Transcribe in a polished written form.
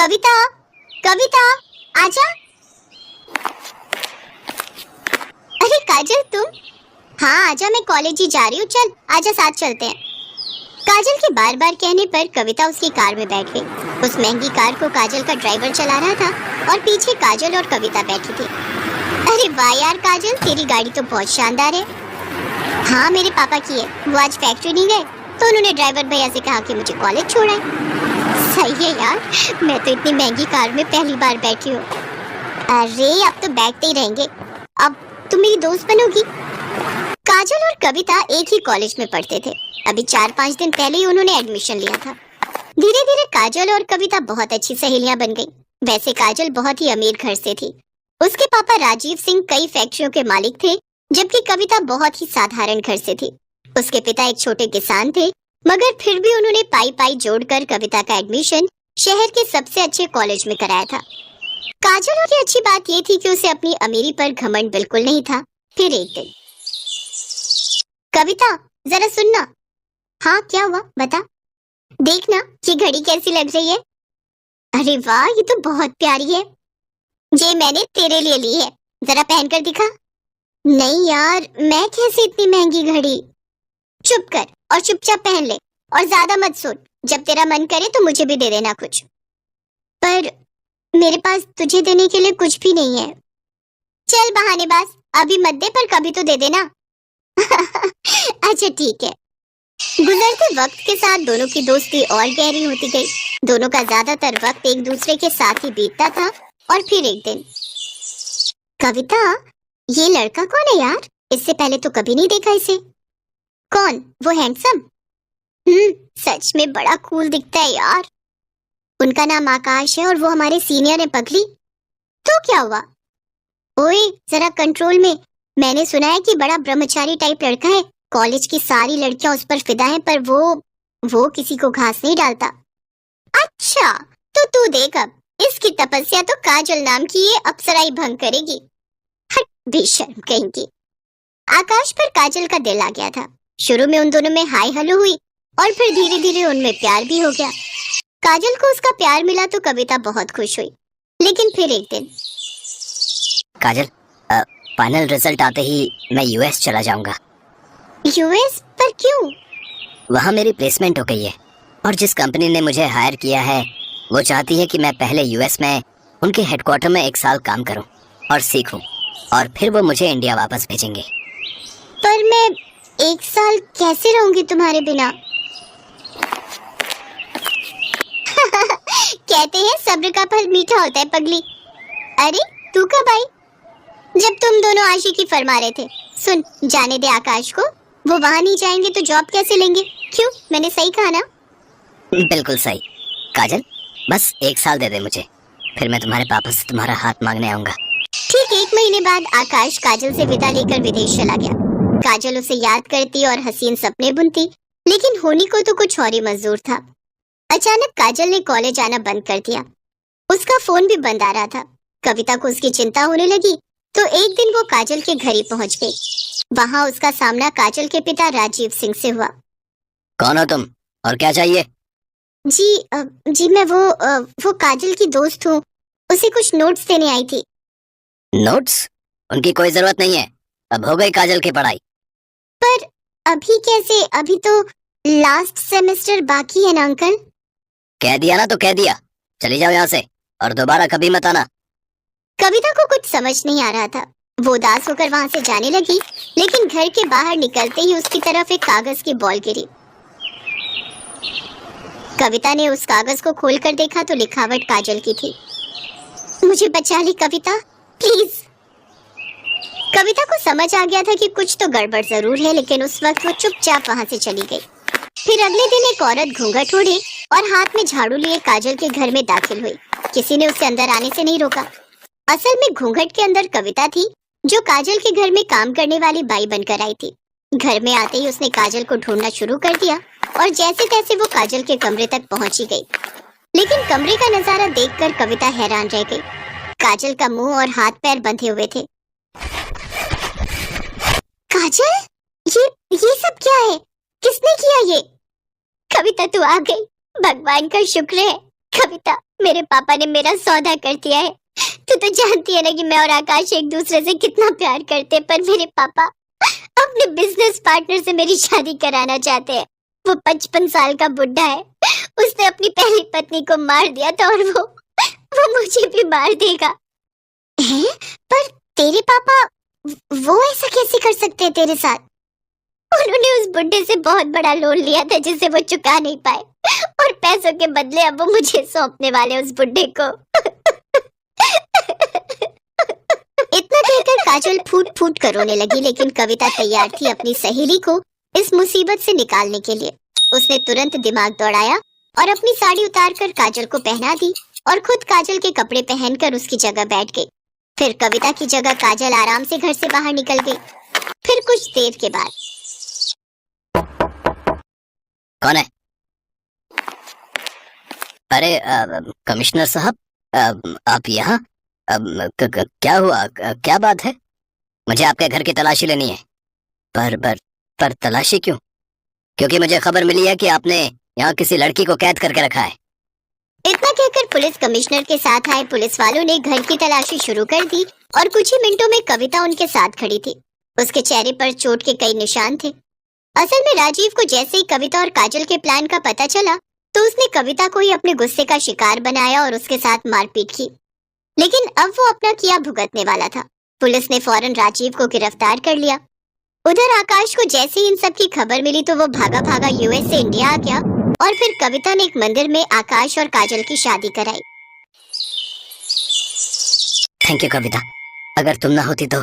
कविता, कविता, आजा। अरे काजल तुम? हाँ आजा, मैं कॉलेज ही जा रही हूँ, चल आजा साथ चलते हैं। काजल के बार बार कहने पर कविता उसकी कार में बैठ गई। उस महंगी कार को काजल का ड्राइवर चला रहा था और पीछे काजल और कविता बैठी थी। अरे वाह यार काजल, तेरी गाड़ी तो बहुत शानदार है। हाँ मेरे पापा की है, वो आज फैक्ट्री नहीं गए तो उन्होंने ड्राइवर भैया से कहा कि मुझे कॉलेज छोड़ाए। सही है यार, मैं तो इतनी महंगी कार में पहली बार बैठी हूँ। अरे अब तो बैठते ही रहेंगे, अब तुम मेरी दोस्त बनोगी। काजल और कविता एक ही कॉलेज में पढ़ते थे। अभी 4-5 दिन पहले ही उन्होंने एडमिशन लिया था। धीरे धीरे काजल और कविता बहुत अच्छी सहेलियां बन गईं। वैसे काजल बहुत ही अमीर घर से थी। उसके पापा राजीव सिंह कई फैक्ट्रियों के मालिक थे, जबकि कविता बहुत ही साधारण घर से थी। उसके पिता एक छोटे किसान थे, मगर फिर भी उन्होंने पाई पाई जोड़कर कविता का एडमिशन शहर के सबसे अच्छे कॉलेज में कराया था। काजल की अच्छी बात ये थी कि उसे अपनी अमीरी पर घमंड बिल्कुल नहीं था। फिर एक दिन, कविता जरा सुनना। हाँ क्या हुआ, बता। देखना ये घड़ी कैसी लग रही है। अरे वाह, ये तो बहुत प्यारी है। ये मैंने तेरे लिए ली है, जरा पहनकर दिखा। नहीं यार, मैं कैसे इतनी महंगी घड़ी। चुप कर और चुपचाप पहन ले, और ज्यादा मत सोच। जब तेरा मन करे तो मुझे भी दे देना कुछ। पर मेरे पास तुझे देने के लिए कुछ भी नहीं है। चल बहानेबाज, अभी मत दे पर कभी तो दे देना। अच्छा ठीक है। गुजरते वक्त के साथ दोनों की दोस्ती और गहरी होती गई। दोनों का ज्यादातर वक्त एक दूसरे के साथ ही बीतता था। और फिर एक दिन, कविता ये लड़का कौन है यार? इससे पहले तो कभी नहीं देखा इसे। कौन? वो हैंडसम? सच में बड़ा कूल दिखता है यार। उनका नाम आकाश है और वो हमारे सीनियर है पगली। तो क्या हुआ? ओए जरा कंट्रोल में। मैंने सुना है कि बड़ा ब्रह्मचारी टाइप लड़का है। कॉलेज की सारी लड़कियां उस पर फिदा हैं, पर वो किसी को घास नहीं डालता। अच्छा तो तू देख, अब इसकी तपस्या तो काजल नाम की ये अप्सरा ही भंग करेगी। हट बेशर्म कहेंगी। आकाश पर काजल का दिल आ गया था। शुरू में उन दोनों में हाय हेलो हुई और फिर धीरे धीरे उनमें प्यार भी हो गया। काजल को उसका प्यार मिला तो कविता बहुत खुश हुई। लेकिन फिर एक दिन, काजल, फाइनल रिजल्ट आते ही मैं यूएस चला जाऊंगा। यूएस? पर क्यों? वहाँ मेरी प्लेसमेंट हो गई है और जिस कंपनी ने मुझे हायर किया है वो चाहती है कि मैं पहले यूएस में उनके हेडक्वार्टर में 1 साल काम करूं और सीखूं, और फिर वो मुझे इंडिया वापस भेजेंगे। पर मैं 1 साल कैसे रहूंगी तुम्हारे बिना? कहते हैं सब्र का फल मीठा होता है पगली। अरे तू कब आई? जब तुम दोनों आशिकी फरमा रहे थे। सुन, जाने दे आकाश को। वो वहाँ नहीं जाएंगे तो जॉब कैसे लेंगे? क्यों, मैंने सही कहा ना? बिल्कुल सही। काजल बस 1 साल दे दे मुझे, फिर मैं तुम्हारे पापा से तुम्हारा हाथ मांगने आऊंगा। ठीक 1 महीने बाद आकाश काजल से विदा लेकर विदेश चला गया। काजल उसे याद करती और हसीन सपने बुनती, लेकिन होनी को तो कुछ और ही मंजूर था। अचानक काजल ने कॉलेज आना बंद कर दिया। उसका फोन भी बंद आ रहा था। कविता को उसकी चिंता होने लगी तो एक दिन वो काजल के घर ही पहुंच गई। वहां उसका सामना काजल के पिता राजीव सिंह से हुआ। कौन हो तुम और क्या चाहिए? जी मैं वो काजल की दोस्त हूँ। उसे कुछ नोट्स देने आई थी। नोट्स? उनकी कोई जरूरत नहीं है, अब हो गई काजल की पढ़ाई। पर अभी कैसे? अभी तो लास्ट सेमेस्टर बाकी है ना अंकल। कह दिया ना तो कह दिया, चली जाओ यहाँ से और दोबारा कभी मत आना। कविता को कुछ समझ नहीं आ रहा था। वो उदास होकर वहां से जाने लगी, लेकिन घर के बाहर निकलते ही उसकी तरफ एक कागज की बॉल गिरी। कविता ने उस कागज को खोलकर देखा तो लिखावट काजल की थी। मुझे बचा ली कविता, प्लीज। कविता को समझ आ गया था कि कुछ तो गड़बड़ जरूर है, लेकिन उस वक्त वो चुपचाप वहां से चली गई। फिर अगले दिन एक औरत घूंघट ओढ़े और हाथ में झाड़ू लिए काजल के घर में दाखिल हुई। किसी ने उसे अंदर आने से नहीं रोका। असल में घूंघट के अंदर कविता थी, जो काजल के घर में काम करने वाली बाई बनकर आई थी। घर में आते ही उसने काजल को ढूंढना शुरू कर दिया और जैसे तैसे वो काजल के कमरे तक पहुंची गई। लेकिन कमरे का नजारा देखकर कविता हैरान रह गई। काजल का मुंह और हाथ पैर बंधे हुए थे। काजल, ये सब क्या है? किसने किया ये? कविता तू आ गई, भगवान का शुक्र है। कविता, मेरे पापा ने मेरा सौदा कर दिया है। तू तो जानती है ना कि मैं और आकाश एक दूसरे से कितना प्यार करते हैं, पर मेरे पापा अपने बिजनेस पार्टनर से मेरी शादी कराना चाहते हैं। वो 55 साल का बुढ़ा है, उसने अपनी पहली पत्नी को मार दिया था और वो मुझे भी मार देगा। हैं? पर तेरे पापा वो ऐसा कैसे कर सकते हैं तेरे साथ? उन्होंने उस बुड्ढे से बहुत बड़ा लोन लिया था जिसे वो चुका नहीं पाए, और पैसों के बदले अब वो मुझे सौंपने वाले उस बुड्ढे को। इतना कहकर काजल फूट फूट कर रोने लगी, लेकिन कविता तैयार थी अपनी सहेली को इस मुसीबत से निकालने के लिए। उसने तुरंत दिमाग दौड़ाया और अपनी साड़ी उतारकर काजल को पहना दी और खुद काजल के कपड़े पहनकर उसकी जगह बैठ गई। फिर कविता की जगह काजल आराम से घर से बाहर निकल गई। फिर कुछ देर के बाद, कौन है? अरे कमिश्नर साहब, आप यहाँ? क्या हुआ? क्या बात है? मुझे आपके घर की तलाशी लेनी है। पर तलाशी क्यों? क्योंकि मुझे खबर मिली है कि आपने यहाँ किसी लड़की को कैद करके रखा है। इतना कहकर पुलिस कमिश्नर के साथ आए पुलिस वालों ने घर की तलाशी शुरू कर दी और कुछ ही मिनटों में कविता उनके साथ खड़ी थी। उसके चेहरे पर चोट के कई निशान थे। असल में राजीव को जैसे ही कविता और काजल के प्लान का पता चला तो उसने कविता को ही अपने गुस्से का शिकार बनाया और उसके साथ मारपीट की। लेकिन अब वो अपना किया भुगतने वाला था। पुलिस ने फौरन राजीव को गिरफ्तार कर लिया। उधर आकाश को जैसे ही इन सब की खबर मिली तो वो भागा भागा यूएस से इंडिया आ गया और फिर कविता ने एक मंदिर में आकाश और काजल की शादी कराई। थैंक यू कविता, अगर तुम ना होती तो